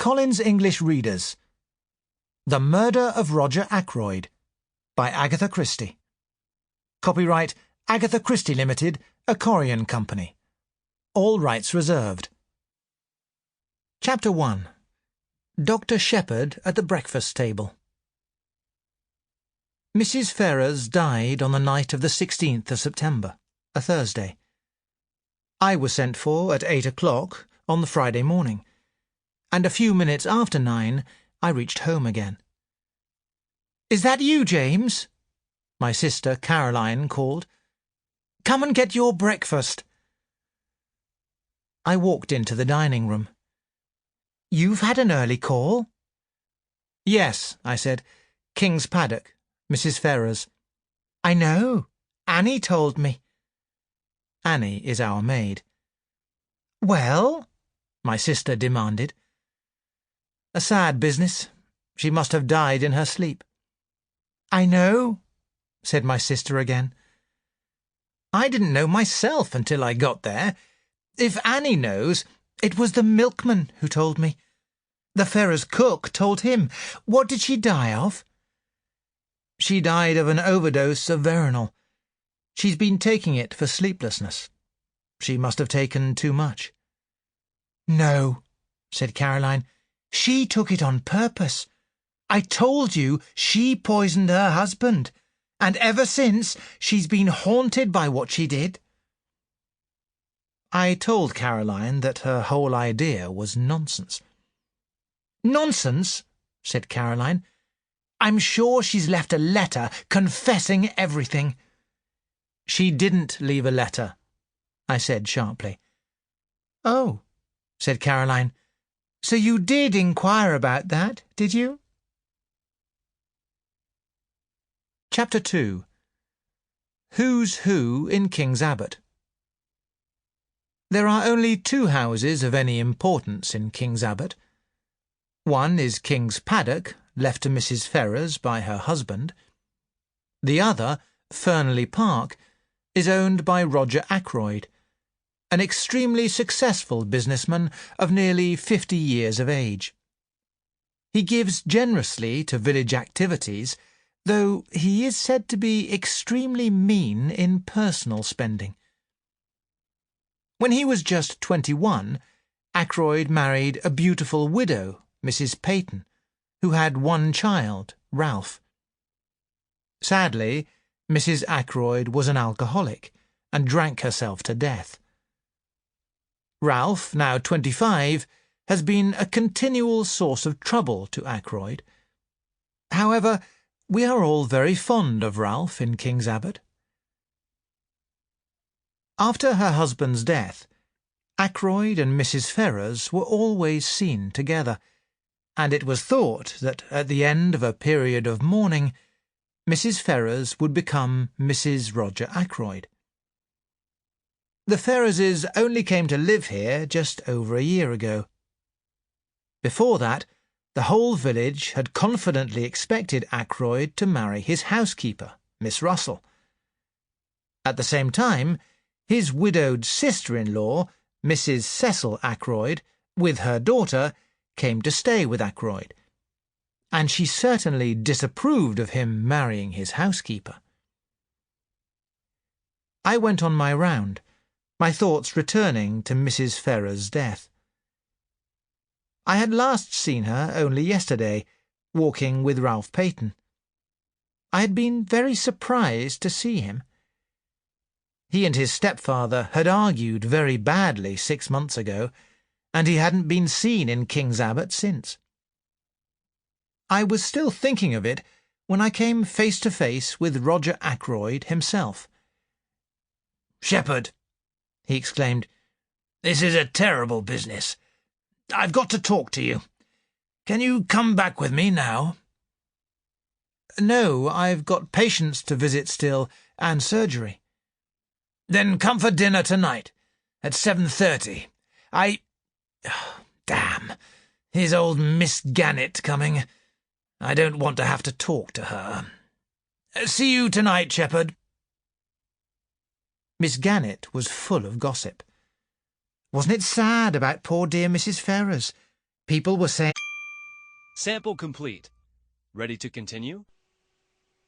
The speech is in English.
HarperCollins English Readers. The Murder of Roger Ackroyd by Agatha Christie. Copyright Agatha Christie Limited, a Corian Company. All rights reserved. Chapter 1. Dr. Shepherd at the breakfast table. Mrs. Ferrers died on the night of the 16th of September, a Thursday. I was sent for at 8 o'clock on the Friday morning, and a few minutes after 9 I reached home again. "Is that you, James?" my sister Caroline called. "Come and get your breakfast." I walked into the dining room. "You've had an early call?" "Yes," I said. "King's Paddock, Mrs. Ferrers." "I know. Annie told me." Annie is our maid. "Well?" my sister demanded. "A sad business. She must have died in her sleep." "I know," said my sister again. "I didn't know myself until I got there. If Annie knows, it was the milkman who told me. The Ferrers' cook told him. What did she die of?" "She died of an overdose of veronal. She's been taking it for sleeplessness. She must have taken too much." "No," said Caroline. "She took it on purpose. I told you she poisoned her husband, and ever since she's been haunted by what she did." I told Caroline that her whole idea was nonsense. "Nonsense?" said Caroline. "I'm sure she's left a letter confessing everything." "She didn't leave a letter," I said sharply. "Oh," said Caroline. "So you did inquire about that, did you?" Chapter 2. Who's Who in King's Abbot. There are only two houses of any importance in King's Abbot. One is King's Paddock, left to Mrs. Ferrers by her husband. The other, Fernley Park, is owned by Roger Ackroyd, an extremely successful businessman of nearly 50 years of age. He gives generously to village activities, though he is said to be extremely mean in personal spending. When he was just 21, Ackroyd married a beautiful widow, Mrs. Peyton, who had one child, Ralph. Sadly, Mrs. Ackroyd was an alcoholic and drank herself to death. Ralph, now 25, has been a continual source of trouble to Ackroyd. However, we are all very fond of Ralph in King's Abbot. After her husband's death, Ackroyd and Mrs. Ferrers were always seen together, and it was thought that at the end of a period of mourning, Mrs. Ferrers would become Mrs. Roger Ackroyd. The Ferrerses only came to live here just over a year ago. Before that, the whole village had confidently expected Ackroyd to marry his housekeeper, Miss Russell. At the same time, his widowed sister-in-law, Mrs. Cecil Ackroyd, with her daughter, came to stay with Ackroyd, and she certainly disapproved of him marrying his housekeeper. I went on my round, my thoughts returning to Mrs. Ferrers' death. I had last seen her only yesterday, walking with Ralph Peyton. I had been very surprised to see him. He and his stepfather had argued very badly 6 months ago, and he hadn't been seen in King's Abbot since. I was still thinking of it when I came face to face with Roger Ackroyd himself. "Shepherd," he exclaimed, "this is a terrible business. I've got to talk to you. Can you come back with me now?" "No, I've got patients to visit still, and surgery." "Then come for dinner tonight, at 7:30. Damn, here's old Miss Gannett coming. I don't want to have to talk to her. See you tonight, Shepherd." Miss Gannett was full of gossip. Wasn't it sad about poor dear Mrs. Ferrers? People were saying Sample complete. Ready to continue?